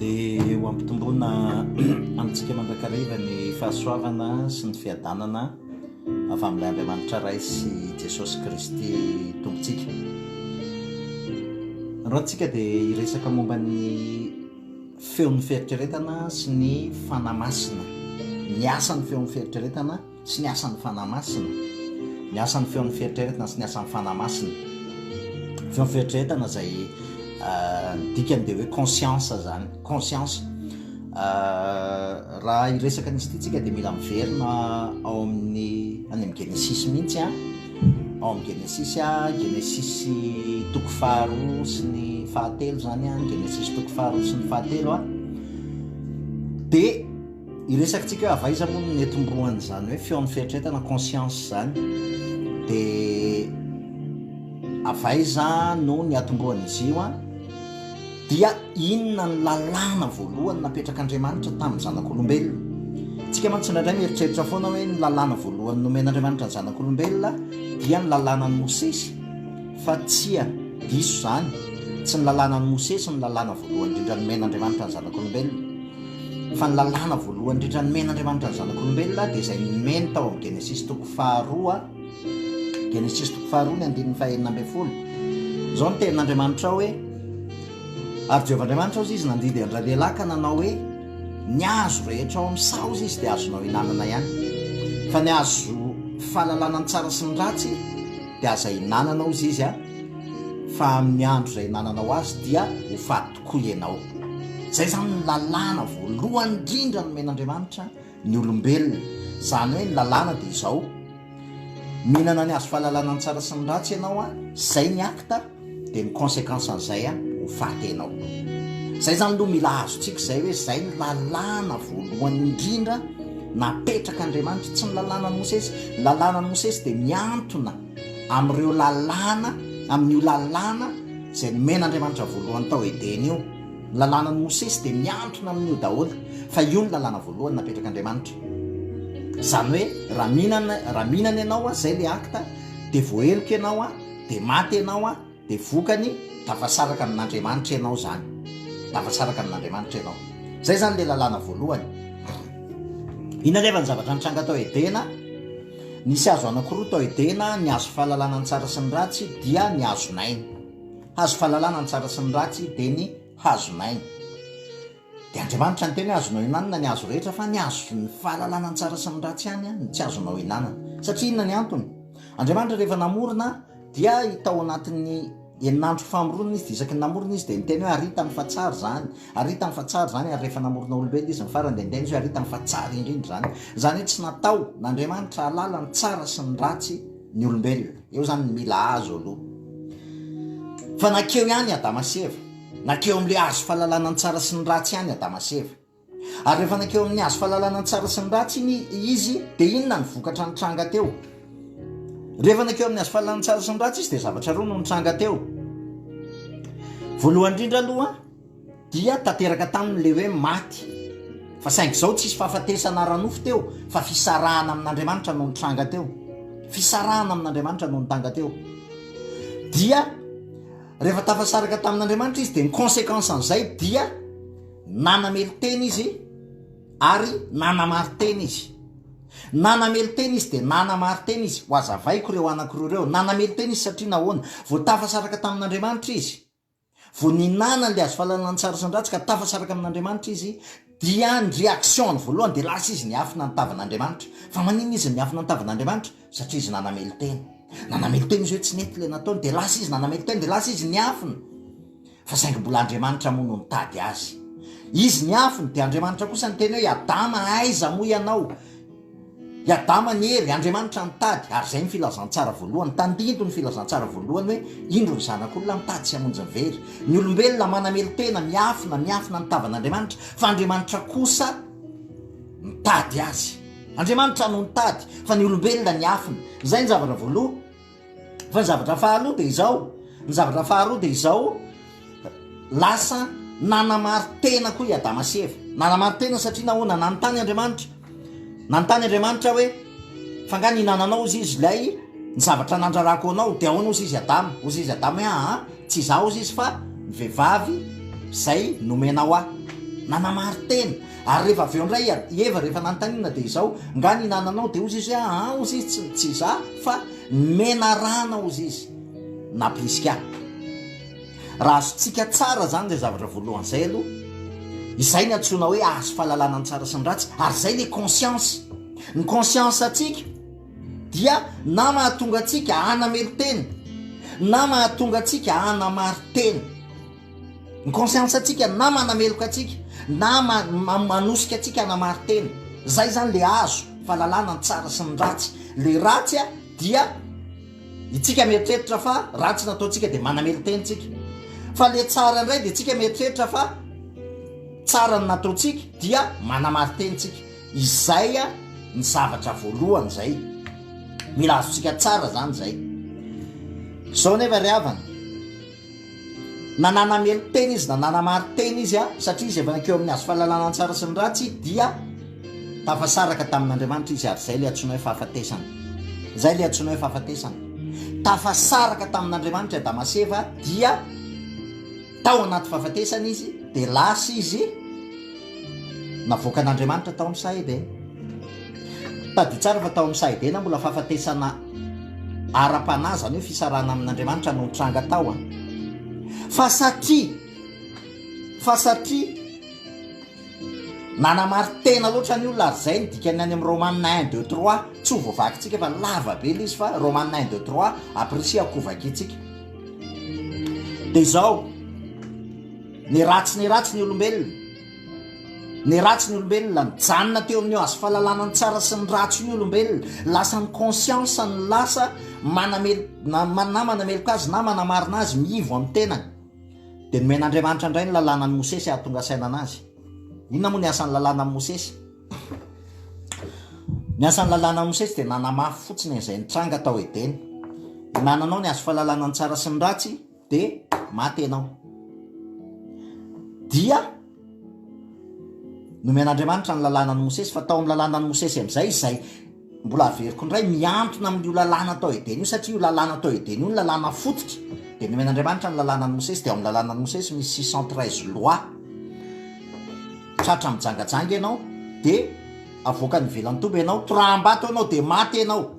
dia ho ampitomboana amintsika mandrakariva ny fahasoavana sy ny fiadanana avy amin'ilay Andriamanitra ray sy Jesosy Kristy tompontsika. Rahantsika dia hiresaka momba ny feon'ny fieritreretana sy ny fanahy masina, ny asan'ny feon'ny fieritreretana sy ny asan'ny fanahy masina, ny asan'ny feon'ny fieritreretana sy ny asan'ny fanahy masina. Feon'ny fieritreretana izay dikany dia hoe conscience zany, conscience. Raha hiresaka nisy ity tsika dia mila miverina ao amin'ny any amin'ny Genesis mihitsy ao amin'ny Genesis Genesis toko faharoa sy ny fahatelo zany Genesis toko faharoa sy ny fahatelo dia hiresaka hoe avaiza moa ny etomboany zany hoe feon'ny fieritreretana conscience zany, dia avaiza no ny atomboany izy io dia inona ny lalàna voalohany napetrak'Andriamanitra tamin'ny zanak'olombelona. Tsika mantsy indraindray mieritreritra foana hoe ny lalàna voalohany nomen'Andriamanitra ny zanak'olombelona dia ny lalànan'ny Mosesy, fa tsia diso zany, tsy ny lalànan'ny Mosesy ny lalàna voalohany indrindra nomen'Andriamanitra ny zanak'olombelona, fa ny lalàna voalohany indrindra nomen'Andriamanitra ny zanak'olombelona dia izay nomeny tao amin'ny Genesis toko faharoa, Genesis toko faharoa ny andininy fahaenina ambin'ny folo. Izao ny tenin'Andriamanitra hoe: ary Jehovahandriamanitra ozy izy nandidy an-dralehilahy ka nanao hoe ny hazo rehetra ao amin'ny saozy izy dia azonao hinanana ihany, fa ny hazo fahalalana ny tsara sy ny ratsy dia aza hinanana ozy izy fa amin'ny andro izay hinananao azy dia ho faty tokoa ianao. Izay zany ny lalàna voalohany indrindra nomen'Andriamanitra ny olombelona. Zany hoe ny lalàna dia izao: mihinana ny hazo fahalalana ny tsara sy ny ratsy ianao zay ny akta, dia ny conséquence an'izay ho faty ianao. Zay zany aloha mila azontsika izay hoe zay ny lalàna voalohany indrindra napetrak'Andriamanitra, tsy ny lalànan'ny Mosesy. Ny lalànan'ny Mosesy dia miantona amin'ireo lalàna, amin'io lalàna izay nomen'Andriamanitra voalohany tao Edena io. Ny lalànan'ny Mosesy dia miantona amin'io daholo, fa io ny lalàna voalohany napetrak'Andriamanitra. Zany hoe raha mihinana ianao zay le akta, dia voaheloka ianao dia maty ianao dia vokany tafasaraka amin'Andriamanitra ianao zany, tafasaraka amin'Andriamanitra ianao. Zay zany le lalàna voalohany. Inona nefa ny zavatra nitranga tao Edena? Nisy hazo anankiroa tao Edena, ny hazo fahalalana ny tsara sy ny ratsy dia ny hazonainy. Hazo fahalalana ny tsara sy ny ratsy dia ny hazonainy. Dia Andriamanitra ny teny hoe azonao hinanana ny hazo rehetra, fa ny hazo ny fahalalana ny tsara sy ny ratsy ihany ny tsy azonao hinanana. Satria inona ny antony? Andriamanitra rehefa namorona dia hitao anatin'ny eninandro famoronana izy, isaky ny namorona izy dia niteny hoe aritany fa tsara zany, aritany fa tsara zany. Ary rehefa namorona olombelona izy ny farany dia niteny hoe aritany fa tsara indrindra zany. Zany hoe tsy natao n'Andriamanitra halala ny tsara sy ny ratsy ny olombelona. Eo zany ny mila azo aloha. Fa nakeo ihany Adama sy Eva, nakeo amin'ilay hazo fahalalana ny tsara sy ny ratsy ihany Adama sy Eva. Ary rehefa nakeo amin'ny hazo fahalalana ny tsara sy ny ratsy izy dia inona ny vokatra nitranga teo? Rehefa nakeo amin'ny hazo fahalalana ny tsara sy ny ratsy izy dia zavatra roa no nitranga teo. Voalohany indrindra aloha dia tanteraka taminy le hoe maty, fa saingy izao tsisy fahafatesana ara-nofo teo, fa fisarahana amin'Andriamanitra no nitranga teo, fisarahana amin'Andriamanitra no nitanga teo. Dia rehefa tafasaraka tamin'Andriamanitra izy dia ny conséquence an'izay dia nanamelo-tena izy ary nanamaro-tena izy. Nanamelo-tena izy dia nanamaro-tena izy. Ho azavaiko ireo anankiroa ireo, nanamelo-tena izy satria nahoana? Vao tafasaraka tamin'Andriamanitra izy, vao ninana le azo fahalalana ny tsara sy ny ratsy ka tafasaraka amin'Andriamanitra izy, dia ny réaction voalohany dia lasa izy niafina ny tavan'Andriamanitra. Fa manino izy niafina ny tavan'Andriamanitra? Satria izy nanamelo-tena. Nanamelo-tena izy hoe tsy nety le nataony, dia lasa izy nanamelo-tena, dia lasa izy niafina. Fa saingy mbola Andriamanitra moa no nitady azy. Izy niafina dia Andriamanitra kosa ny teny hoe Adama aiza moa ianao? I Adama niery, Andriamanitra nitady. Ary izay ny filazantsara voalohany, tandindo ny filazantsara voalohany hoe indro ny zanak'olona mitady sy hamonjy ny very. Ny olombelona manamelo-tena, miafina ny tavan'Andriamanitra, fa Andriamanitra kosa nitady azy. Andriamanitra no nitady, fa ny olombelona niafina. Izay ny zavatra voalohany. Fa ny zavatra faharoa dia izao, ny zavatra faharoa dia izao: lasa nanamaro-tena koa i Adama sy Eva. Nanamaro-tena satria nahoana? Nanontany Andriamanitra hoe fanga ninananao ozy izy ilay ny zavatra nandrarako anao, dia ahoana ozy izy Adama? Ozy izy Adama hoe tsy izaho ozy izy fa ny vehivavy izay nomenao ahy. nanamary-teny. Ary rehefa avy eo indray eva rehefa nanontaniana dia izao nga ninananao dia ozy izy hoe ozy izy tsy za fa menarana ozy izy nampirisika. Raha azotsika tsara zany zay zavatra voalohan'izay aloha, izay ny antsoina hoe azo fahalalana ny tsara sy ny ratsy, ary zay le conscience. Ny conscience atsika dia na mahatonga atsika hanamelo-teny na mahatonga atsika hanamary-teny. Ny conscience atsika na manameloka atsika na manosika atsika hanamary-teny. Zay zany le azo fahalalana ny tsara sy ny ratsy. Le ratsy dia itsika mieritreritra fa ratsy nataotsika dia manamelo-teny tsika, fa le tsara indray dia tsika mieritreritra fa tsara ny nataotsika dia manamary-teny tsika. Izay ny zavatra voalohany zay, mila azontsika tsara zany zay. Zao nefa ry havana, na nanamelo-teny izy na nanamary-teny izy satria izy efa nankeo amin'ny azo fahalalana ny tsara sy ny ratsy dia tafasaraka tamin'Andriamanitra izy, ary zay le antsoina hoe fahafatesana. Zay le antsoina hoe fahafatesana. Tafasaraka tamin'Andriamanitra Damaseva dia tao anaty fahafatesana izy, dia lasa izy navoaka an'Andriamanitra tao amin'ny Sahedena. Tadio tsara fa tao amin'ny Sahedena mbola fahafatesana ara-panahy, zany hoe fisarana amin'Andriamanitra no tranga tao fa satria nanamary-tena loatra ny olona, ary zay ny dikany any amin'ny Romaine 1-2-3 tsy ho voavakytsika fa lava be le izy, fa Romaine 1-2-3 aprisia akovakitsika. Dia izao ny ratsy ny olombelona, ny ratsy ny olombelona nijanona teo amin'ny azo fahalalana ny tsara sy ny ratsy ny olombelona, lasa ny conscience ny lasa na manameloka azy na manamarina azy miivo amin'ny tenany. Dia nomen'Andriamanitra indray ny lalàna ny Mosesy ahatonga saina anazy. Inona moa ny asan'ny lalàna amin'ny Mosesy? Ny asan'ny lalàna amin'ny Mosesy dia nanamafy fotsiny izay nitranga tao Edena. Nananao ny azo fahalalana ny tsara sy ny ratsy dia maty ianao. Dia nomen'Andriamanitra ny lalàna ny Mosesy, fa tao amin'ny lalàna ny Mosesy amin'izay izay mbola averiko indray miantona amin'io lalàna tao Edena io, satria io lalàna tao Edena io ny lalàna fototra. Dia nomen'Andriamanitra ny lalàna ny Mosesy, dia ao amin'ny lalàna ny Mosesy misy 613 loi. Tratra mijangajanga ianao dia avoaka ny ivelan'ny toba ianao, toram-bato ianao dia maty ianao.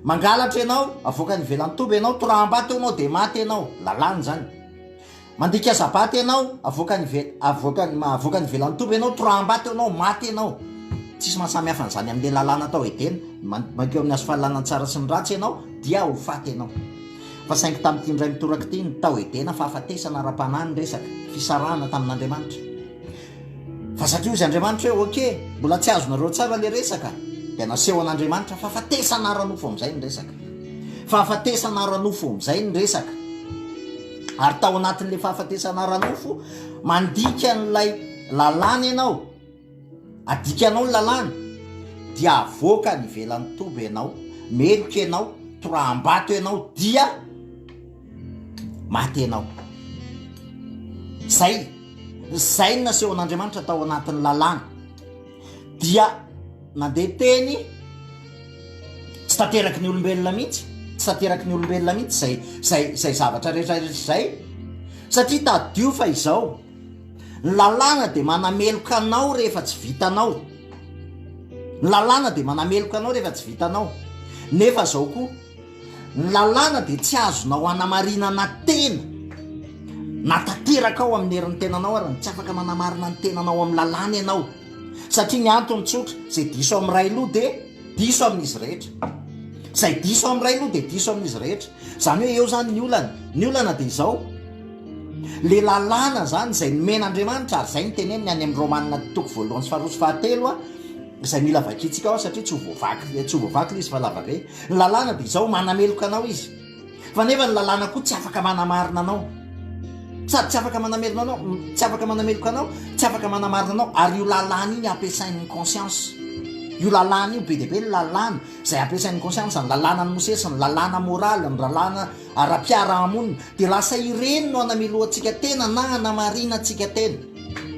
Mangalatra ianao, avoaka ny ivelan'ny toba ianao, toram-bato ianao dia maty ianao. Lalàna zany. Mandika sabata ianao, avoaka ny ivelan'ny toba ianao, toram-bato ianao, maty ianao. Tsisy mahasamy hafa n'izany amin'ilay lalàna tao Edena. Mankeo amin'ny azo fahalalana tsara sy ny ratsy ianao dia ho faty ianao. Fa saingy tamin'ity indray mitoraka ity ny tao Edena fahafatesana ara-panahy ny resaka fisarahana tamin'Andriamanitra. Fa satria izy Andriamanitra hoe oke, mbola tsy azonareo tsara le resaka, dia naseho an'Andriamanitra fahafatesana ara-nofo amin'izay ny resaka. Fahafatesana ara-nofo amin'izay ny resaka. Ary tao anatin'ilay fahafatesana ara-nofo mandika n'ilay lalàna ianao, adikanao ny lalàna, dia avoaka ny ivelan'ny toba ianao, meloka ianao, toram-bato ianao, dia maty ianao. Zay naseho an'Andriamanitra tao anatin'ny lalàna. Dia nandeha teny tsy tanteraky ny olombelona mihitsy, zay zavatra rehetrarehetra zay, satria tadio fa izao ny lalàna dia manameloka anao rehefa tsy vitanao. Ny lalàna dia manameloka anao rehefa tsy vitanao. Nefa zao koa ny lalàna dia tsy azonao hanamarinana tena na tanteraka ao amin'ny herin'ny tenanao, ary tsy afaka manamarina ny tenanao amin'ny lalàna ianao, satria ny antony tsotra, zay diso amin'ny ray loha dia diso amin'izy rehetra. Zay diso amin'ny ray loha dia diso amin'izy rehetra. Zany hoe eo zany ny olana dia izao le lalàna zany zay nomen'Andriamanitra, ary zay ny teneniny any amin'ny Romanina 2:2-3 izay mila vakitsika ao satria tsy ho voavaky le izy fa lava be. Ny lalàna dia izao manameloka anao izy, fa nefa ny lalàna koa tsy afaka manamarina anao, sady tsy afaka manameloka anao, tsy afaka manameloka anao, tsy afaka manamarina anao. Ary io lalàna iny ampiasain'ny conscience, io lalàna io be dia be ny lalàna zay ampiasain'ny conscience, ny lalàna ny Mosesy, ny lalàna moraly, ny lalàna ara-piarahamonina, dia lasa ireny no hanamelohantsika tena na hanamarina antsika tena.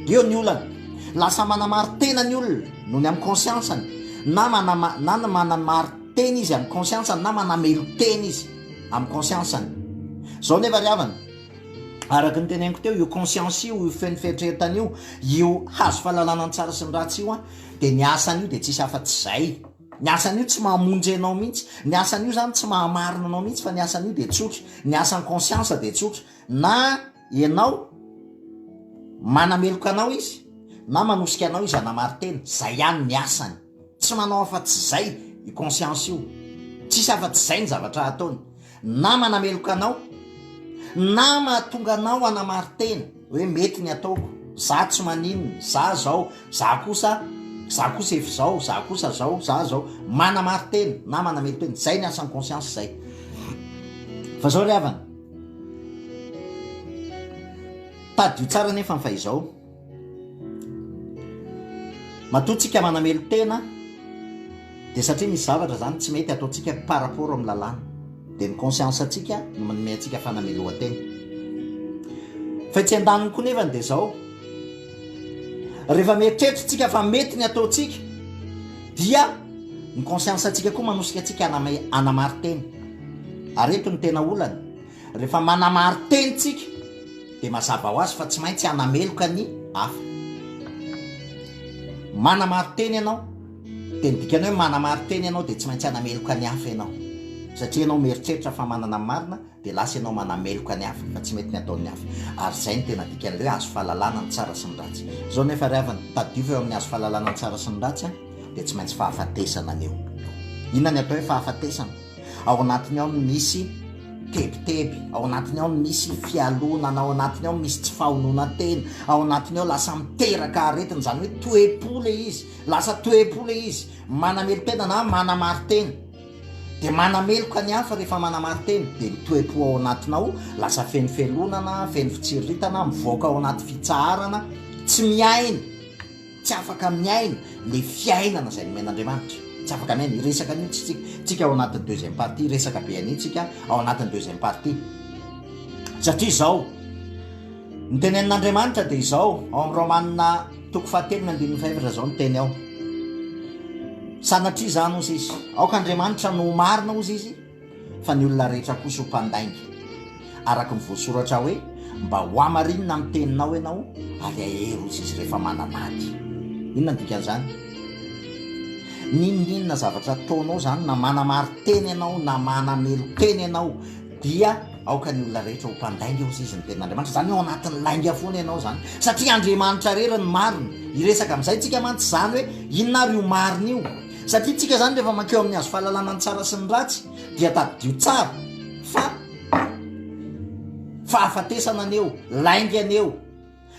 Eo ny olana, lasa manamary tena ny olona noho ny amin'ny conscience-ny, na manamary tena izy amin'ny conscience-ny, na manamelo tena izy amin'ny conscience-ny. Zao nefa ry havana, araka ny teneniko teo io conscience io feno fieritreretana io hazo fahalalana ny tsara sy ny ratsy io a de ny asan'io de tsisy afa-tsy zay ny asan'io tsy mahamonjy anao mihitsy ny asan'io zany tsy mahamarina anao mihitsy fa ny asan'io de tsotra ny asan'ny conscience de tsotra na ianao manameloka anao izy na manosika anao izy anamary tena zay ihany ny asany tsy manao afa-tsy zay i conscience io tsisy afa-tsy zay ny zavatra ataony na manameloka anao na mahatonga anao anamary tena hoe mety ny ataoko za tsy maninona za kosa efa zao za kosa zao manamary tena na manamelo tena zay ny asan'ny conscience zay fa zao ry havana tadio tsara nefa ny fahizao matoatsika manamelo tena de satria misy zavatra zany tsy mety ataotsika par rapport amin'ny lalàna de ny conscience atsika no manome atsika fanamelohan-tena fa tsy andaniny koa nefany de zao rehefa mieritreritra fa mety ny ataotsika dia ny conscience atsika koa manosika atsika anamary tena areto ny tena olana rehefa manamary tenitsika de mazava ho azy fa tsy maintsy anameloka ny hafa manamary teny ianao de nidikany hoe manamary teny ianao de tsy maintsy anameloka ny hafa ianao satria ianao mieritreritra fa manana marina de lasa ianao manameloka ny hafa fa tsy mety ny ataon'ny hafa ary zay ny tena dikan'le azo fahalalana ny tsara sy ny ratsy zao nefa ryhavany tadiova eo amin'ny azo fahalalana ny tsara sy ny ratsy de tsy maintsy fahafatesana aneo inona ny atao hoe fahafatesana ao anatiny ao misy tebiteby ao anatiny ao misy fialonana ao anatiny ao misy tsy fahonona tena ao anatiny ao lasa miteraka aretiny zany hoe toe-po le izy lasa toe-po le izy manamelo tena na manamary tena de manameloka ny hafa rehefa manamary tena de mitoe-po ao anatinao lasa feno felonana feno fitsiritana mivoaka ao anaty fitsaharana tsy miaina tsy afaka miaina le fiainana zay nomen'Andriamanitra tsy afaka miaina iresaka an'io tsika ao anatin'ny deuxième partie resaka be an'io tsika ao anatin'ny deuxième partie satria zao ny tenenin'Andriamanitra de izao ao amin'ny Romanina toko 7:5 zao ny teny ao sanatria zany ozy izy aok'Andriamanitra no marina ozy izy fa ny olona rehetra kosa ho mpandainga araka ny voasoratra hoe mba ho amarinina amin'ny teninao ianao ary ahery ozy izy rehefa mananady inona ny dikan'izany ninona zavatra ataonao zany na manamary teny ianao na manamelo teny ianao dia aoka ny olona rehetra ho mpandainga ozy izy ny tenin'Andriamanitra zany ao anatin'ny lainga foana ianao zany satria Andriamanitra rery ny marina iresaka amin'izay tsika mantsy zany hoe inona ary io marina io satria tsika zany rehefa makeo amin'ny azo fahalalana ny tsara sy ny ratsy dia tadio tsara fa fahafatesana aneo lainga aneo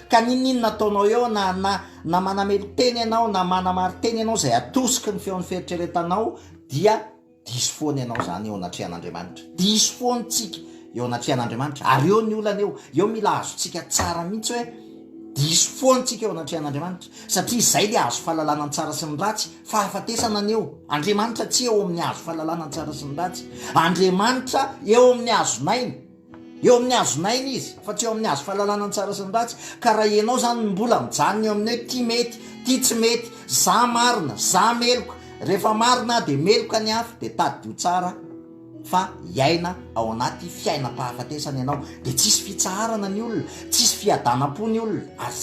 ka ninona ataonao eo na manamelo teny ianao na manamary teny ianao zay atosiky ny feon'ny fieritreretanao dia diso foana ianao zany eo anatrehan'Andriamanitra diso foanytsika eo anatrehan'Andriamanitra ary eo ny olana eo mila azotsika tsara mihitsy hoe diso foantsika eo anatrehan'Andriamanitra satria zay le azo fahalalana ny tsara sy ny ratsy fahafatesana aneo Andriamanitra tsy eo amin'ny azo fahalalana ny tsara sy ny ratsy Andriamanitra eo amin'ny azonaina eo amin'ny azonaina izy fa tsy eo amin'ny azo fahalalana ny tsara sy ny ratsy ka raha ianao zany mbola mijanona eo amin'ny hoe ty mety ty tsy mety za marina za meloka rehefa marina de meloka ny hafa de tadio tsara fa iaina ao anaty fiainam-pahafatesana ianao de tsisy fitsaharana ny olona tsisy fiadanam-po ny olona ary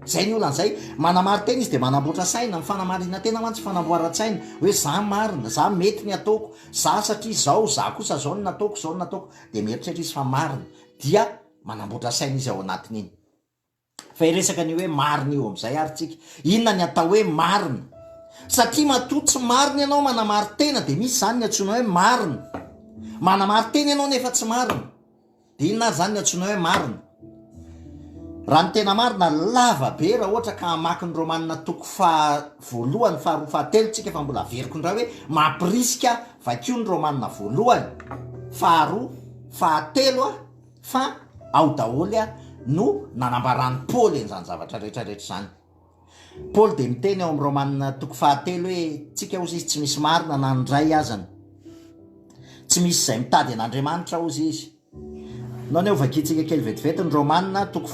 zay ny olan'zay manamary tena izy de manamboatra saina ny fanamarina tena mantsy fanamboaran-tsaina hoe za marina za mety ny ataoko za satria za kosa zao ny nataoko de mieritreritra izy fa marina dia manamboatra saina izy ao anatiny iny fa iresaka ny hoe marina io am'izay ary tsika inona ny atao hoe marina satria matoa tsy marina ianao manamary tena de misy zany ny atsoina hoe marina manamary tena ianao nefa tsy marina de inona ary zany ny atsoina hoe marina raha ny tena marina lava be raha ohatra ka hamaky ny Romanina toko voalohany fahatelo tsika fa mbola veriko ny raha hoe mampirisika vakio ny Romanina voalohany fahatelo fa ao daholy no nanambarany Paoly en'izany zavatra rehetrarehetra zany Paoly de miteny ao amin'ny Romanina toko fahatelo hoe tsika ozy izy tsy misy marina na ndray azany tsy misy zay mitady an'Andriamanitra ozy izy nao ne ovakitsika kely vetivety ny Romanina toko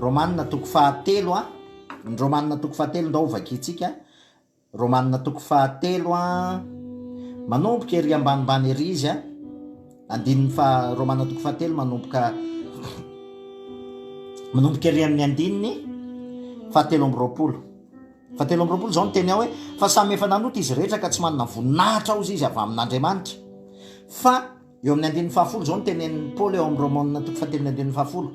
Romanina toko fahatelo ny Romanina toko fahatelo ndao ovakitsika Romanina toko fahatelo manomboka ery ambanimbany ery izy andininy fa romana toko fahatelo manomboka ery amin'ny andininy fahatelo amby roapolo zao ny teny ao hoe fa samy efa nanota izy rehetra ka tsy manana voninahitra ozy izy avy amin'Andriamanitra. Fa eo amin'ny andininy fahafolo zao ny tenen'ny Paoly eo amin'ny Romaina toko fahatelo ny andininy fahafolo,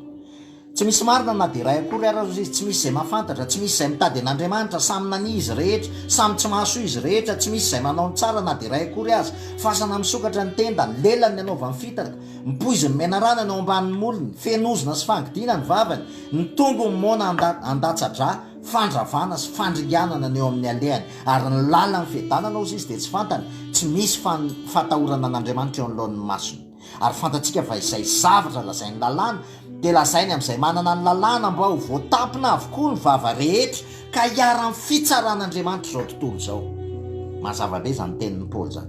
tsy misy marina na de ray akory ara izy, tsy misy zay mahafantatra, tsy misy zay mitady an'Andriamanitra, samy nani izy rehetra, samy tsy mahasoa izy rehetra, tsy misy zay manao ny tsara na de ray akory azy. Fasana misokatra ny tenda, ny lelany anaova ny fitaka, mipoizy ny menarana ny ao ambanin'ny molony, fenozona sy fangidina ny vavany, ny tongo ny mona andatsadra, fandravana sy fandringanana ny eo amin'ny alehany, ary ny lalany fiadanana ozy izy de tsy fantany, tsy misy fatahorana an'Andriamanitra eo anoloan'ny masony. Ary fantatsika fa izay zavatra lazainy lalàna de lazainy amin'izay manana ny lalàna mba ho voatapina avokoa ny vava rehetra ka hiara-ny fitsaran'Andriamanitra zao tontolo zao. Mazava be zany tenin'ny Paoly zany,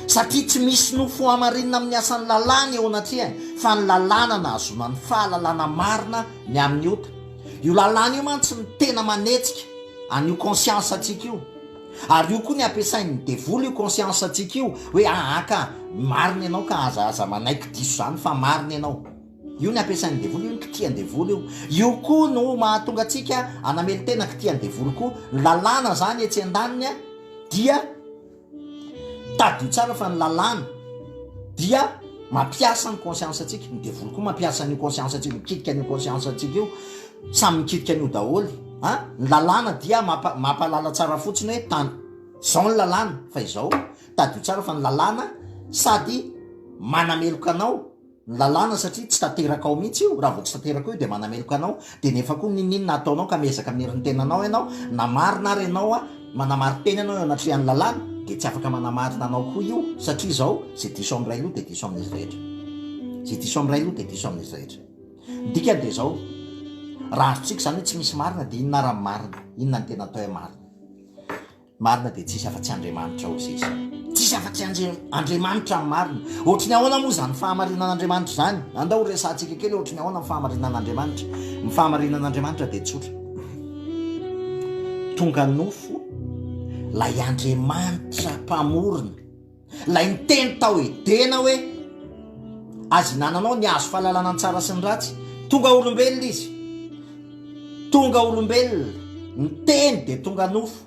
satria tsy misy nofo hamarinina amin'ny asan'ny lalàna eo anatrehany, fa ny lalàna na azona ny fahalalàna marina ny amin'ny ota. Io lalàna io mantsy ny tena manetsika an'io conscience atsika io, ary io koa ny ampiasain'ny devoly io conscience atsika io hoe ka marina ianao ka azaza manaiky diso zany fa marina ianao. Io ny ampiasain'ny devoly, io ny kitian'ny devoly io. Io koa no mahatonga atsika anamely tena kitian'ny devoly koa. Lalàna zany etsy an-daniny dia tadio tsara fa ny lalàna dia mampiasa ny conscience atsika, ny devoly koa mampiasa ny conscience atsika, mikitika ny conscience atsika io, samy mikitika an'io daholy. Ny lalàna dia mampalala tsara fotsiny hoe tany zao ny lalàna, fa izao tadio tsara fa ny lalàna sady manameloka anao ny lalàna, satria tsy tateraka ao mihitsy io. Raha vao tsy tateraka io de manameloka anao, de nefa koa ninina ataonao ka miezaka amin'ny herin'ny tenanao ianao, na marina ary ianao manamary tena ianao eo anatrehan'ny lalàna, de tsy afaka manamarina anao koa io, satria zao zay diso amin'ray loha de diso amin'izy rehetra, zay diso amin'ray loha de diso amin'izy rehetra. Dika de zao raha azotsika zany hoe tsy misy marina de inona raha marina, inona ny tena atao hoe marina? Marina de tsisy afa-tsy Andriamanitra ozy izy, tsisy afa-tsy Andriamanitra ny marina. Ohatry ny ahoana moa zany fahamarinan'Andriamanitra zany? Andao resantsika kely ohatry ny ahoana ny fahamarinan'Andriamanitra? Ny fahamarinan'Andriamanitra de tsotra, tonga nofo lay Andriamanitra mpamorona, lay niteny tao edena hoe azy nananao ny azo fahalalana ny tsara sy ny ratsy, tonga olombelona izy, tonga olombelona ny teny de tonga nofo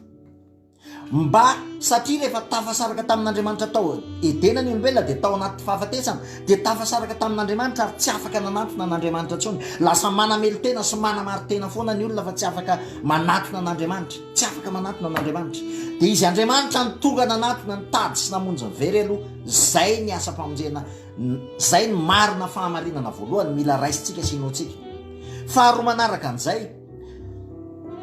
mba, satria rehefa tafasaraka tamin'Andriamanitra tao edena ny olombelona de tao anaty fahafatesana, de tafasaraka tamin'Andriamanitra ary tsy afaka nanatona n'Andriamanitra tsony. Lasa manamelo tena sy manamary tena foana ny olona fa tsy afaka manatona n'Andriamanitra, tsy afaka manatona n'Andriamanitra. De izy Andriamanitra ny tonga nanatona ny tady sy namonjy ny very aloha. Zay ny asa mpamonjena, zay ny marina fahamarinana voalohany mila raisitsika sy inoatsika. Faharoa manaraka an'izay,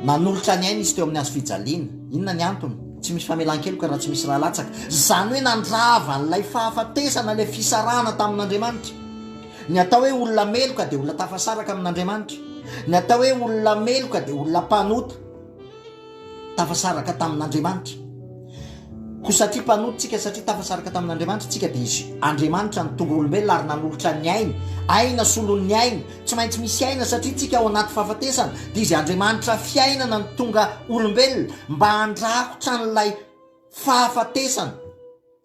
nanolotra ny aina izy teo amin'ny hazo fijaliana. Inona ny antony? Tsy misy famelan-keloka raha tsy misy raha latsaka. Zany hoe nandrava n'lay fahafatesana, lay fisarahana tamin'Andriamanitra. Ny atao hoe olona meloka de olona tafasaraka amin'Andriamanitra, ny atao hoe olona meloka de olona mpanota tafasaraka tamin'Andriamanitra. Ko satria mpanototsika, satria tafasaraka tamin'Andriamanitra tsika de izy Andriamanitra ny tonga olombelona ary nanolotra ny aina solon'ny aina, tsy maintsy misy aina satria tsika ao anaty fahafatesana, de izy Andriamanitra fiainana ny tonga olombelona mba handrakotra n'lay fahafatesana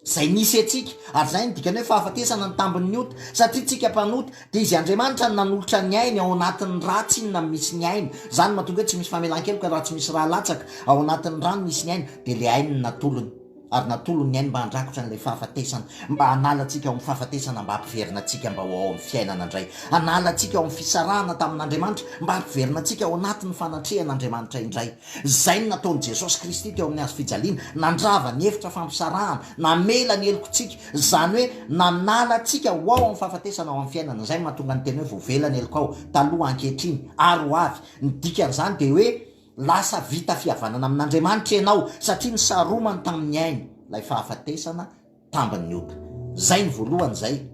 zay nisy atsika. Ary zay ny dikany hoe fahafatesana ny tambon'ny ota, satria tsika mpanota de izy Andriamanitra ny nanolotra ny aina ao anatin'ny ratsy inona misy ny aina. Zany mahatonga hoe tsy misy famelan-keloka raha tsy misy raha latsaka ao anatin'ny rano misy ny aina, de le aina natolony, ary natolony ny aina mba handrakotra n'lay fahafatesana, mba hanala atsika ao amin'ny fahafatesana, mba hampiverina atsika mba ho ao amin'ny fiainana indray, hanala atsika ao amin'ny fisarahana tamin'Andriamanitra, mba hampiverina atsika ao anatin'ny fanatrehan'Andriamanitra indray. Zay ny nataon'i Jesosy Kristy teo amin'ny hazo fijaliana, nandrava ny hevitra fampisarahana, namela ny helokontsika, zany hoe nanala atsika ho ao amin'ny fahafatesana ao amin'ny fiainana. Zay mahatonga ny teny hoe voavela ny heloko ao taloha ankehitriny ary ho avy. Ny dikan'izany de hoe lasa vita fihavanana amin'Andriamanitra ianao, satria ny saromany tamin'ny aina lay fahafatesana tambin'ny ota. Zay ny voalohany zay,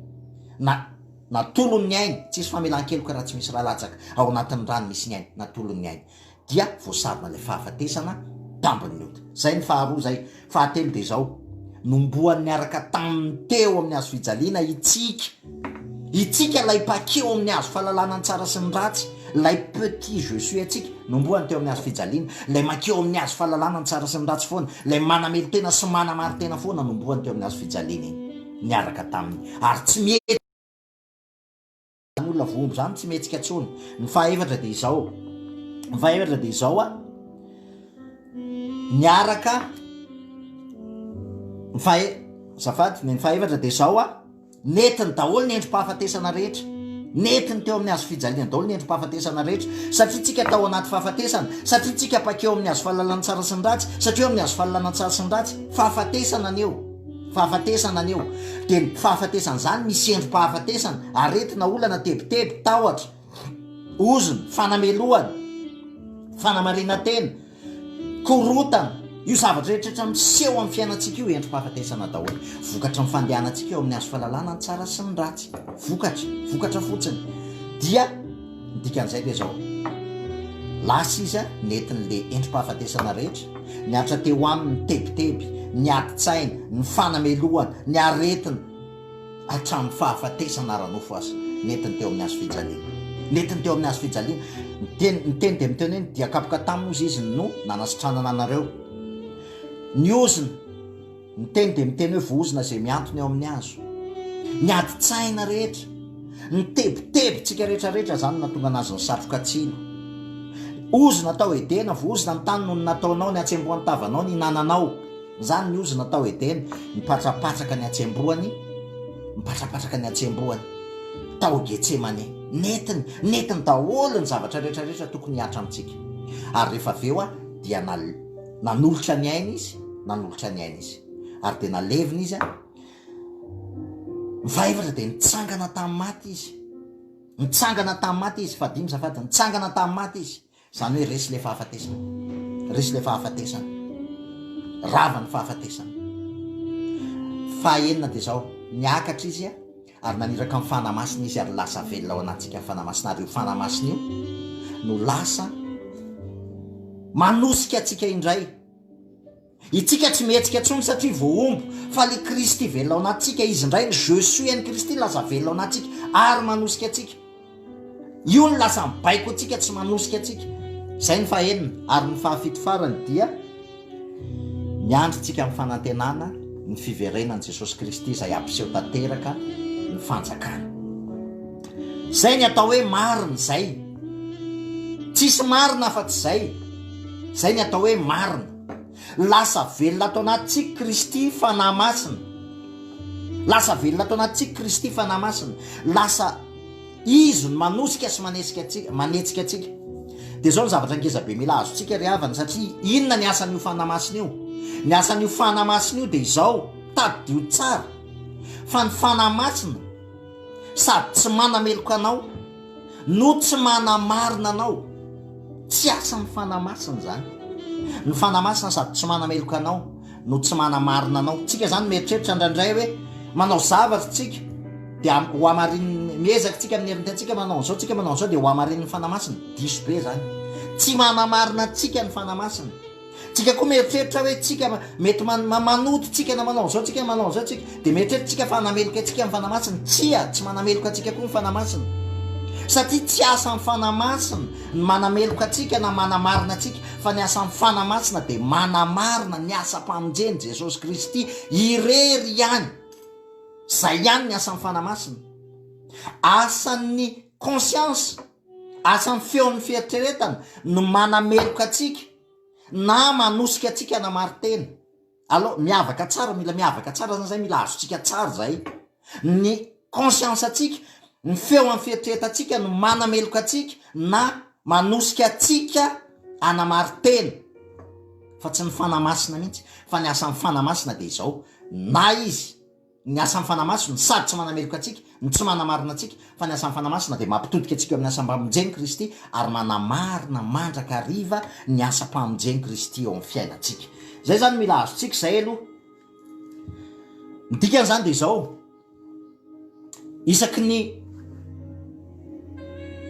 natolon'ny aina, tsisy famelan-keloka raha tsy misy raha latsaka ao anatin'ny rano misy ny aina, natolon'ny aina dia voasarona lay fahafatesana tambin'ny ota. Zay ny faharoa zay. Fahatelo de zao, nomboan'ny miaraka taminy teo amin'ny hazo fijaliana itsika lay pakeo amin'ny hazo fahalalana ny tsara sy ny ratsy, lay petit je suis atsika nomboany teo amin'ny hazo fijaliana, lay makeo amin'ny hazo fahalalana ny tsara sy ny ratsy foana, lay manamelo tena sy manamary tena foana nomboany teo amin'ny hazo fijaliana iny. niaraka taminy ary tsy mety olona vombo zany tsy metsika tsony. Ny fahaefatra de izao niaraka ny fahaefatra de izao netiny daholo ny endrim-pahafatesana rehetra, netiny teo amin'ny hazo fijaliana daholo ny endrim-pahafatesana rehetra, satria tsika tao anaty fahafatesana, satria tsika pakeo amin'ny hazo fahalalana tsara sy ny ratsy, satria eo amin'ny hazo fahalalana tsara sy ny ratsy fahafatesana aneo de ny fahafatesana zany misy endrim-pahafatesana, aretina olana tebiteby, tahotra, ozony, fanamelohana, fanamarina tena, korotana, io zavatra rehetrarehetra miseho amin'ny fiainantsika io endrim-pahafatesana daholo, vokatra ny fandehanantsika eo amin'ny hazo fahalalana ny tsara sy ny ratsy, vokatra fotsiny. Dia dikan'izay de zao lasa izy netin'le endrim-pahafatesana rehetra, niatra teo aminy tebiteby, ny ati-tsaina, ny fanamelohana, ny aretina hatramin'ny fahafatesana ranofo azy, netiny teo amin'ny hazo fijaliana. Ny teny de miteny hoe dia kapoka taminy ozy izy no nanasitranana anareo. Ny ozona, ny teny de miteny hoe voozona zay miantony eo amin'ny hazo. Ny ati-tsaina rehetra, ny tebitebitsika rehetrarehetra zany natonga anazy ny satroka tsilo. Ozona atao edena, voozona ny tany no nataonao ny atsembohan'ny tavanao ny hinananao, zany ny ozona atao edena, mipatrapatraka ny atsembohany tao Getsemane, netiny daholo ny zavatra rehetrarehetra tokony hiatra amintsika. Ary rehefa aveo dia nanolotra ny aina izy ary de nalevina izy mifaevatra de nitsangana tamin'ny maty izy, fadimy zafady, nitsangana tamin'ny maty izy, zany hoe resy le fahafatesana, rava ny fahafatesana. Fahaenina de zao niakatra izy ary naniraka amin'ny fanamasina izy ary lasa velona ao anatsika fanamasina, ary io fanamasina io no lasa manosika atsika indray. Itsika tsy mihetsika tsony satria voaombo, fa le Kristy velona ao anatsika izy indray, je suis en Kristy lasa velona ao anatsika ary manosika atsika. Io ny lasa mibaiko atsika, tsy manosika atsika. Zay ny fahaenina. Ary ny fahafito farany dia miandritsika amin'ny fanantenana ny fiverenan'i Jesosy Kristy izay ampiseho tanteraka ny fanjakana. Zay ny atao hoe marina zay, tsisy marina fa tsy zay. Zay ny atao hoe marina. Lasa velona atao anatsika Kristy fanahy masina, lasa izy no manosika sy manetsika atsika. De zao ny zavatra ngezabe mila azontsika ry havana, satria inona ny asan'io fanahy masina io? Ny asan'io fanahy masina io de izao, tadidio tsara fa ny fanahy masina sady tsy manameloka anao no tsy manamarina anao. Tsy asan'ny fanahy masina zany. Ny fanahy masina sady tsy manameloka anao no tsy manamarina anao. Tsika zany mieritreritra ndraindray hoe manao zavatra tsika de ho amarin'ny miezaka tsika amin'ny herintentsika manao an'izao, tsika manao an'izao de ho amarin'ny fanahy masina. Diso be zany, tsy manamarina atsika ny fanahy masina. Tsika koa mieritreritra hoe tsika mety manoto tsika na manao an'izao tsika manao an'izao tsika de mieritreritra tsika fa hanameloka atsika ny fanahy masina. Tsy manameloka atsika koa ny fanahy masina, satria tsy asan'ny fanahy masina ny manameloka atsika na manamarina atsika, fa ny asan'ny fanahy masina de manamarina ny asa-pamonjeny Jesosy Kristy irery ihany. Zay ihany ny asan'ny fanahy masina. Asan'ny conscience, asan'ny feon'ny fieritreretana no manameloka atsika na manosika atsika na mari-tena. Alors miavaka tsara, mila miavaka tsara zany zay, mila azontsika tsara zay. Ny conscience atsika, ny feo amin'ny fieritreretantsika no manameloka atsika na manosika atsika anamari-tena, fa tsy ny fanahy masina mihitsy. Fa ny asan'ny fanahy masina de izao, na izy ny asan'ny fanahy masina sady tsy manameloka atsika, ny tsy manamarina atsika, fa ny asan'ny fanahy masina de mampitodika atsika eo amin'ny asa-pamonjeny Kristy ary manamarina mandraka riva ny asa-pamonjeny Kristy eo amin'ny fiainantsika. Zay zany mila azontsika zay aloha. Ny dikan'izany de izao, isaky ny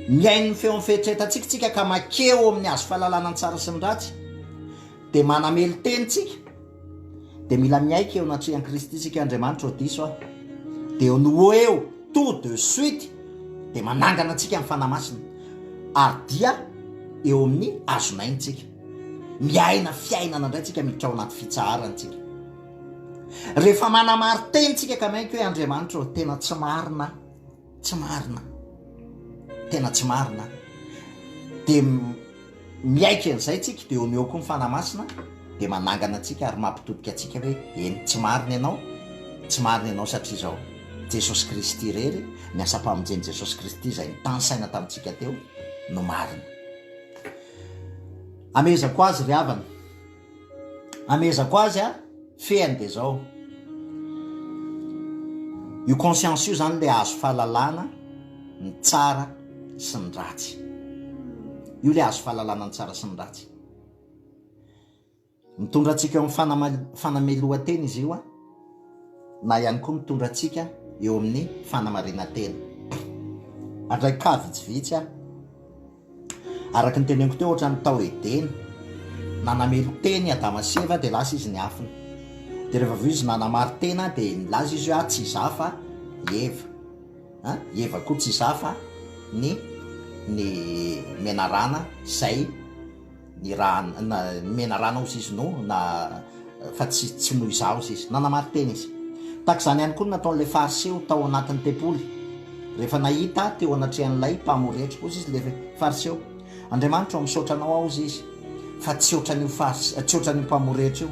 miain'ny feo amin'ny fieritreretantsika tsika ka makeo amin'ny hazo fahalalana ny tsara sy ny ratsy de manamelo tenitsika, de mila miaika eo anatrehan'i Kristy tsika Andriamanitra diso de no eo tout de suite de manangana atsika amin'ny fanahy masina ary dia eo amin'ny azonaintsika miaina fiainana indray tsika miditra ao anaty fitsaharantsika. rehefa manamari-tenitsika ka mainka hoe Andriamanitra tena tsy marina tena tsy marina dia miaika an'izay tsika dia eo koa ny fanamasina dia manangana atsika ary mampitodika atsika hoe eny tsy marina ianao satria zao Jesosy Kristy rery ny asa-pamonjeny Jesosy Kristy izay nitanysaina tamintsika teo no marina. Amezako azy ry havana, amezako azy fehany dia zao io conscience io zany le azo fahalalana ny tsara sy ny ratsy, io le azo fahalalana ny tsara sy ny ratsy, mitondra antsika eo amin'ny fanamelohan-tena izy io na ihany koa mitondra antsika eo amin'ny fanamarinantena. Andraikà vitsivitsy araka ny teneniko teo ohatra ny tao Edena nanamelo teny Adama sy Eva dia lasa izy ny afiny, dia rehefa avy izy nanamary tena dia nilaza izy hoe tsy izaho fa Eva koa tsy izaho fa ny menarana izay ny menarana ozy izy no na fa tsy noho izaho ozy izy, nanamary tena izy. Tak'izany ihany koa nataon'ilay fariseo tao anatin'ny tempoly, rehefa nahita teo anatrehan'ilay mpamoretry ozy izy le fariseo, Andriamanitra misaotra anao aho ozy izy fa tsy ohatran'io mpamoretry io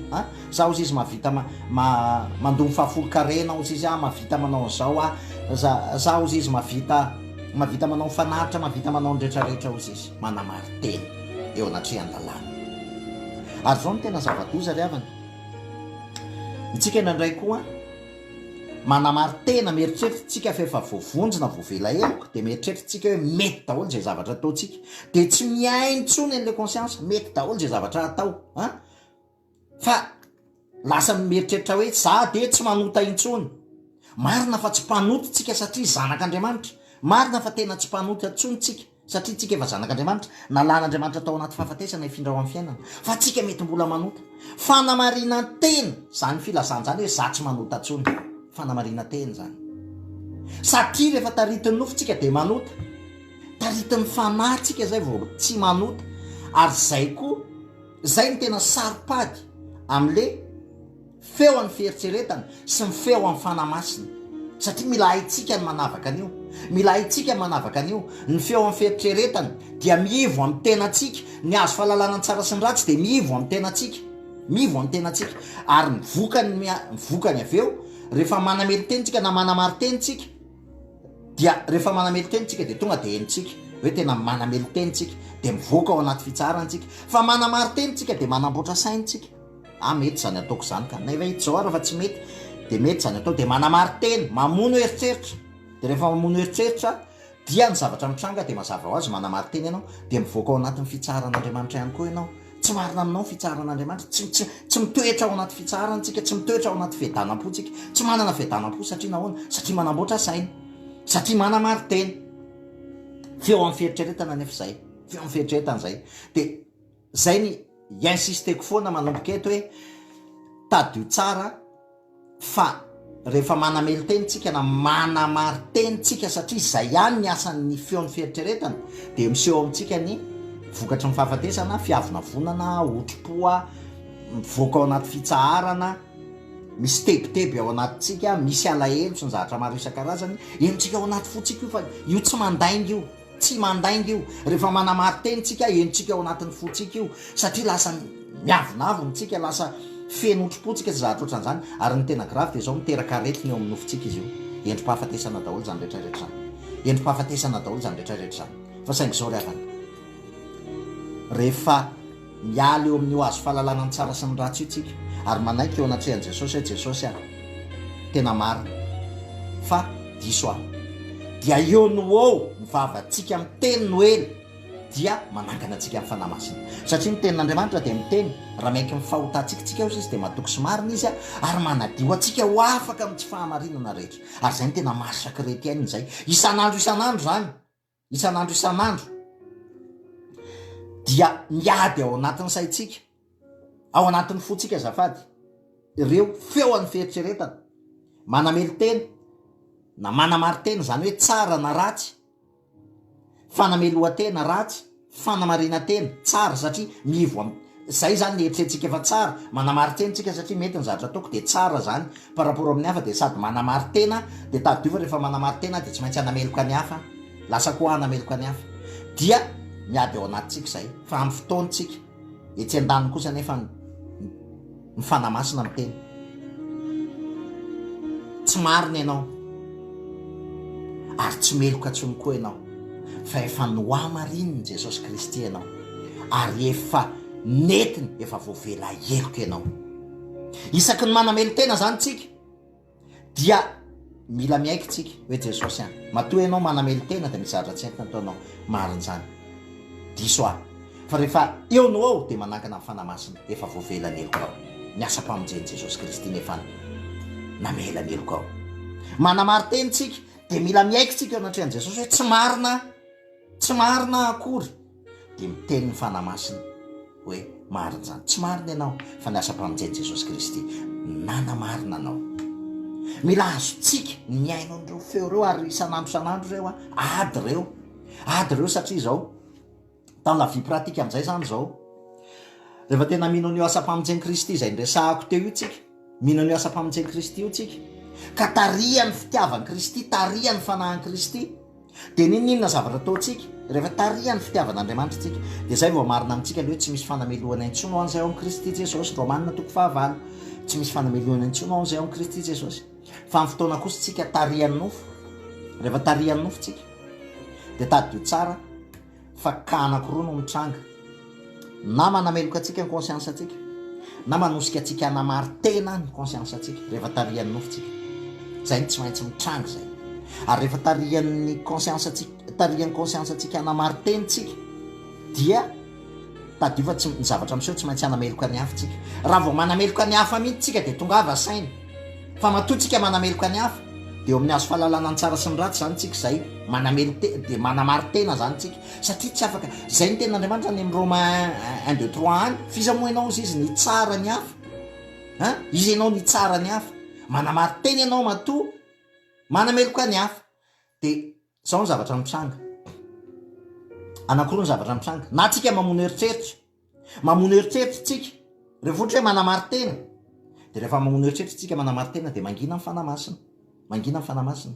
za ozy izy mavita mandomy fahafolo-karena ozy izy mavita manao an'izao za ozy izy mavita manao fanaritra, mavita manao ny rehetrarehetra ozy izy, manamary tena eo anatrehan'ny lalàna. Ary zao no tena zava-doza ry havana, itsika indraindray koa manamary tena mieritreritsika fa efa voavonjina voavela eloko dia mieritreritsika hoe mety daholo zay zavatra ataontsika dia tsy miaino intsony an'ilay conscience mety daholo zay zavatra atao fa lasa mieritreritra hoe za dia tsy manota intsony. Marina fa tsy mpanoty tsika satria zanak'Andriamanitra, marina fa tena tsy mpanoty intsony tsika satria tsika efa zanak'Andriamanitra, nalan'Andriamanitra tao anaty fahafatesana hifindrao amin'ny fiainana, fa tsika mety mbola manota. Fanamarinantena zany filazana zany hoe za tsy manota intsony, fanamarinantena zany satria rehefa taritin'ny nofotsika dia manota, taritin'ny fanahytsika zay vao tsy manota. Ary zay no tena saripady amin'le feo amin'ny fieritseretana sy ny feo amin'ny fanamasina, satria mila haitsika ny manavaka an'io, mila haitsika ny manavaka an'io. Ny feo amin'ny fieritseretana dia miivo amin'ny tenantsika, ny azo fahalalana tsara sy ny ratsy dia miivo amin'ny tenantsika, ary mivokany avy eo rehefa manamely tenitsika na manamary tenitsika dia rehefa manamely tenitsika dia tonga dia henitsika hoe tena manamely tenitsika dia mivoaka ao anaty fitsarantsika, fa manamary tenitsika dia manamboatra saintsika. Mety zany ataoko zany ka nefa ito zao fa tsy mety dia mety zany atao dia manamary teny, mamono eritreritra, dia rehefa mamono eritreritra dia ny zavatra mitranga dia mazava ho azy manamary teny ianao dia mivoaka ao anatin'ny fitsaran'Andriamanitra ihany koa ianao. Tsy marina aminao ny fitsaran'Andriamanitra, tsy mitoetra ao anaty fitsarantsika, tsy mitoetra ao anaty fiadanam-potsika, tsy manana fiadanam-po satria nahoana? Satria manamboatra saina, satria manamary teny. Feo amin'ny fieritreretana nefa izay, feo amin'ny fieritreretana izay dia zay ny insisteko foana manomboka eto hoe tadio tsara fa rehefa manamely tenitsika na manamary tenitsika satria izay ihany ny asan'ny feon'ny fieritreretana dia miseho amintsika ny vokatry ny fahafatesana, fiavonavonana, otro-poa, mivoaka ao anaty fitsaharana, misy tebiteby ao anatintsika, misy alahelo sy ny zavatra maro isan-karazany enitsika ao anaty fotsika io, fa io tsy mandainga io, rehefa manamary tenitsika enitsika ao anatin'ny fotsika io satria lasa miavonavontsika, lasa feno otro-potsika sy zavatra ohatran'izany. Ary ny tena grave dia zao miteraka aretina eo amin'ny nofontsika izy io, endrim-pahafatesana daholo zany rehetrarehetra zany, endrim-pahafatesana daholo zany rehetrarehetra zany. Fa saingy zao ry havana, rehefa miala eo amin'io azo fahalalana ny tsara sy ny ratsy io tsika ary manaiky eo anatrehan'i Jesosy hoe Jesosy tena marina fa diso dia eo no eo mivavatsika amin'ny teny noely dia manangana antsika amin'ny fanamasina, satria ny tenin'Andriamanitra dia miteny raha maiky mifahotantsika eo izy dia mahatoky sy marina izy ary manadio antsika ho afaka amin'ny tsy fahamarinana rehetra. Ary zay ny tena masaky retiaina izay isan'andro zany, isan'andro dia miady ao anatin'ny saitsika, ao anatin'ny fotsika azafady, ireo feo an'ny fieritseretana, manamely teny na manamary teny zany hoe tsara na ratsy, fanamelohan-tena ratsy, fanamarina tena tsara satria zay zany lehetrentsika efa tsara manamaritena satria mety ny zavatra ataoko de tsara zany par rapport amin'ny hafa de sady manamaritena de tadiova rehefa manamaritena de tsy maintsy anameloka ny hafa lasa koa anameloka ny hafa dia miady ao anatytsika zay fa amin'ny fotoantsika etsy an-daniny kosa nefa ny fanamasina ny teny tsy marina ianao ary tsy meloka tsony koa ianao fa efa noa marininy Jesosy Kristy ianao ary efa netiny efa voavela eloka ianao isaky ny manamelo tena zany tsika dia mila miaiky tsika hoe Jesosy any matoa ianao manamelo tena de misy zavatra tsy haiko nataonao mariny zany diso ah fa rehefa eo no ao de manakana amin'ny fanamasina efa voavelany eloka ao miasa mpamonjeny Jesosy Kristy nefa namelany eloka ao manamary teny tsika de mila miaiky tsika eo anatrehan Jesosy hoe tsy marina akory de miteny ny fanamasina hoe marina zany tsy marina ianao fa niasa mpamonjeny Jesosy Kristy nanamarina anao mila azo tsika ny miainao an'ireo feo reo ary isan'andro reo ady reo satria zao dans la vie pratique am'izay zany zao rehefa tena mino an'io asa mpamonjeny Kristy zay ndresahako teo io tsika mino an'io asa mpamonjeny Kristy io tsika ka tarihan'ny fitiavan'i Kristy tarihan'ny fanahin'i Kristy de ninona zavatra ataotsika rehefa tarihan'ny fitiavan'Andriamanitra tsika de zay vao marina amintsika le hoe tsy misy fanamelohana intsony ho an'izay ao amin'ny Kristy Jesosy Romanina 9:9 tsy misy fanamelohana intsony ho an'izay ao amin'ny Kristy Jesosy fa amin'ny fotoana kosa tsika tarihan'ny nofo rehefa tarihan'ny nofo tsika de tadio tsara fa ka anankiroa no mitranga na manameloka atsika ny conscience atsika na manosika atsika hanamary tena ny conscience atsika rehefa tarihan'ny nofo tsika zay tsy maintsy mitranga zay ary rehefa tarihan'ny conscience atsika hanamary teny tsika dia tadiova tsy ny zavatra miseho tsy maintsy hanameloka ny hafa tsika raha vao manameloka ny hafa mihitsy tsika de tonga ava sainy fa matoa tsika manameloka ny hafa de eo amin'ny azo fahalalana ny tsara sy ny ratsy zany tsika zay de manamary tena zany tsika satria tsy afaka zay ny ten'Andriamanitra ny Romains 1-2-3 any fizamoanao izy ny tsara ny hafa izy ianao ny tsara ny hafa manamary tena ianao matoa manameloka ny hafa de zao ny zavatra mitranga anankiroa ny zavatra mitranga na tsika mamono eritreritra tsika rehefa ohatra hoe manamary tena de rehefa mamono eritreritra tsika manamary tena de mangina amin'ny fanamasina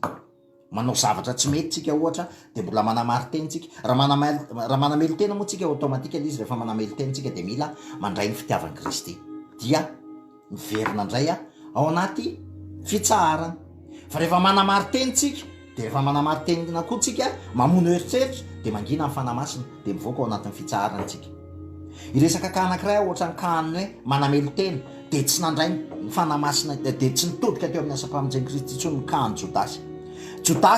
manao zavatra tsy mety tsika ohatra de mbola manamary tena tsika raha manamelo tena moa tsika automatikally izy rehefa manamelo tena tsika de mila mandray ny fitiavan'i Kristy dia miverina indray ao anaty fitsaharana fa rehefa manamary tena tsika de rehefa manamary tena koa tsika mamono eritreritra de mangina amin'ny fanamasina de mivoaka ao anatin'ny fitsaharana tsika iresaka ka anankiray ohatra ny kanony hoe manamelo tena de tsy nandray ny fanamasina de tsy nitodika teo amin'ny asa mpamonjeny Kristy tsony ny kany Jodasy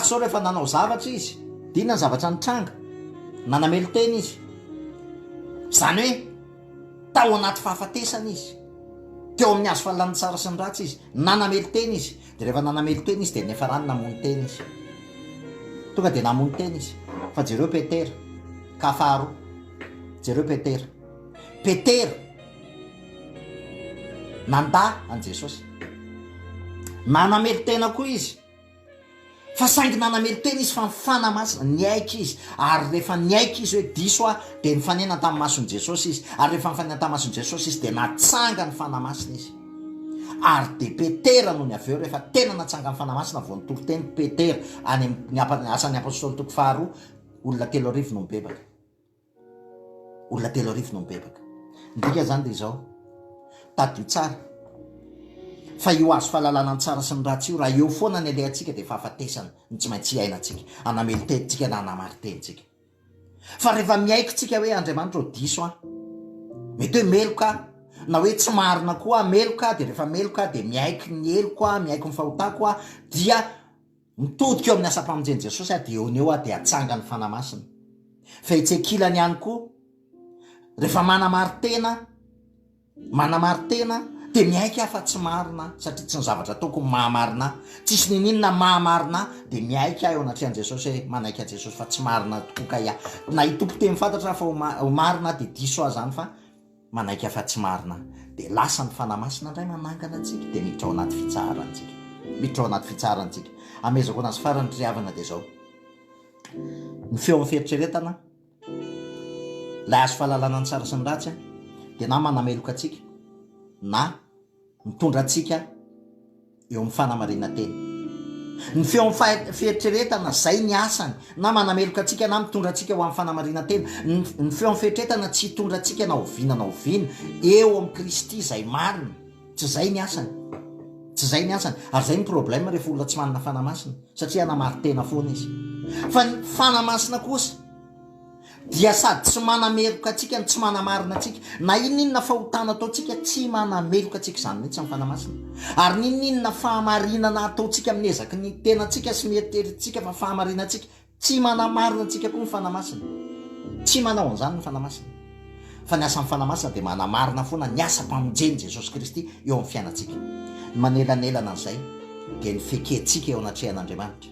zao rehefa nanao zavatra izy de inona ny zavatra nitranga nanamelo tena izy zany hoe tao anaty fahafatesana izy teo amin'ny azo fahalalany tsara sy ny ratsy izy nanamelo tena izy de rehefa nanamelo tena izy de nefa rano namono tena izy tonga de namono tena izy fa jereo Petera ka faharoa jereo Petera nanda an Jesosy nanamelo tena koa izy fa saingy nanamelo tena izy fa mifanamasina niaika izy ary rehefa niaika izy hoe diso de nifanena tamin'ny mason'i Jesosy izy ary rehefa nifanena tamin'ny mason'i Jesosy izy de natsanga ny fanamasina izy ary de Petera no ny aveo rehefa tena natsanga ny fanamasina vao nitoro teny Petera any amin'ny asan'ny apôstôly 2 olona 3 no mibebaka ndika zany de zao tadio tsara fa io azo fahalalana ny tsara sy ny ratsy io raha eo foana ny alehantsika de fahafatesana ny tsy maintsy iainantsika anamelo tenitsika na anamary tenitsika fa rehefa miaiky tsika hoe Andriamanitra o diso mety hoe meloka na hoe tsy marina koa meloka de rehefa meloka de miaiky ny eloko miaiky ny fahotako dia mitodika eo amin'ny asa mpamonjeny Jesosy de eo ny eo de atsanga ny fanamasina fa itsekilany ihany koa rehefa manamary tena de miaiky fa tsy marina satria tsy ny zavatra ataoko mahamarina tsisy nininona mahamarina de miaiky eo anatrehan Jesosy hoe manaiky a Jesosy fa tsy marina tokoa ka na itompo teny fantatra fa ho marina de diso zany fa manaiky fa tsy marina de lasa ny fanamasina indray manangana antsika de miditra ao anaty fitsaharantsika amezako anazy farany triavana de zao ny feo amin'ny fieritreretana lay azo fahalalana ny tsara sy ny ratsy dia na manameloka atsika na mitondra atsika eo amin'ny fanamarina teny. Ny feo amin'ny fieritreretana zay ny asany, na manameloka atsika na mitondra atsika ho amin'ny fanamarina teny. Ny feo amin'ny fieritreretana tsy hitondra atsika na oviana eo amin'ny Kristy zay marina, tsy zay ny asany, tsy zay ny asany. Ary zay ny problème rehefa olona tsy manana fanamasina, satria namary tena foana izy. Fa ny fanamasina kosa dia sady tsy manameloka atsika, tsy manamarina atsika, na ininona fahotana ataotsika tsy manameloka atsika zany mihitsy amin'ny fanamasina. Ary nininona fahamarinana ataotsika amin'ny ezaky ny tenatsika sy mieritreritsika fa fahamarinana atsika, tsy manamarina atsika koa ny fanamasina, tsy manao an'izany ny fanamasina. Fa ny asan'ny fanamasina dia manamarina foana ny asa-pamonjeny Jesosy Kristy eo amin'ny fiainantsika. Manelanelana an'izay dia ny fekentsika eo anatrehan'Andriamanitra.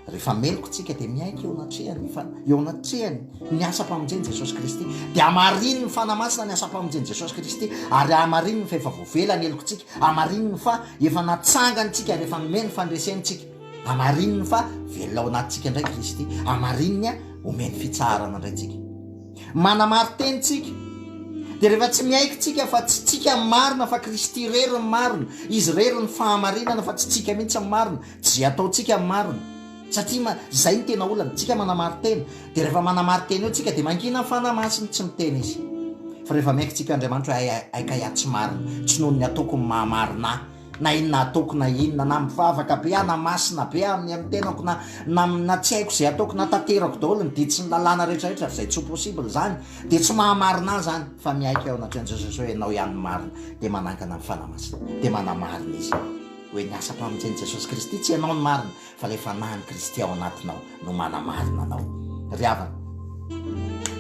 Rehefa meloko tsika dia miaika eo anatrehany ny asa-pamonjeny Jesosy Kristy, dia amariny ny fanamasina ny asa-pamonjeny Jesosy Kristy, ary amariny ny fa efa voavela ny eloko-tsika, amariny ny fa efa natsanganytsika rehefa nomeny ny fandresentsika, amariny ny fa velona ao anatintsika indray Kristy, amarininy omeny fitsarana indray tsika. Manamary teny tsika dia rehefa tsy miaika tsika fa tsy tsika marina fa Kristy rery ny marina, izy rery ny fahamarinana fa tsy tsika mihitsy ny marina, tsy ataotsika ny marina. Satria zay ny tena olana, tsika manamary teny, dia rehefa manamary teny eo tsika dia mangina ny fanamasiny tsy miteny izy. Fa rehefa miaika tsika Andriamanitra aika tsy marina, tsy noho ny ataoko ny mahamarina, na inona ataoko na inona, na mivavaka be na masina be amin'ny tenako, na tsy haiko zay ataoko, na tanterako daholo ny ditsy ny lalàna rehetrarehetra zay tsy possible zany, dia tsy mahamarina zany. Fa miaika eo anatrehany Jesosy hoe ianao ihany marina, dia manangana ny fanamasina, dia manamarina izy hoe ny asa-pamonjeny Jesosy Kristy tsy ianao ny marina, fa rehefa nahy ny Kristy ao anatinao no manamarina anao. Ry havana,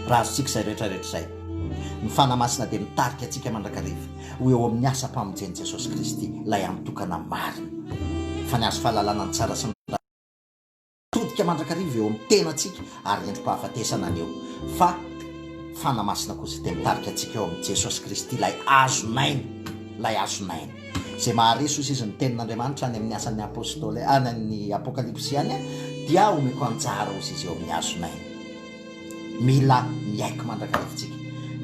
raha azotsika zay rehetrarehetra zay, ny fanamasina dia mitarika atsika mandrakariva ho eo amin'ny asa-pamonjeny Jesosy Kristy ilay amitokana marina. Fa ny azo fahalalana ny tsara sy ny todika mandrakariva eo amin'ny tenatsika ary endrim-pahafatesana aneo. Fa fanamasina kosa dia mitarika atsika eo amin'ny Jesosy Kristy ilay azonaina, zay maharesosa izy ny tenin'Andriamanitra any amin'ny asan'ny apôstôly any amin'ny apokalipsy any dia omeko anjara ozy izy eo amin'ny azonaina. Mila miaika mandrakariva tsika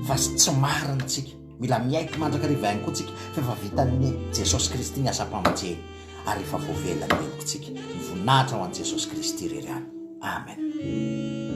fa tsy marina tsika, mila miaika mandrakariva ihany koa tsika fa efa vitan'ny Jesosy Kristy ny asa-pamonjeny, ary efa voavela ny meloko tsika, ny voninahitra ho an'i Jesosy Kristy rery any. Amen.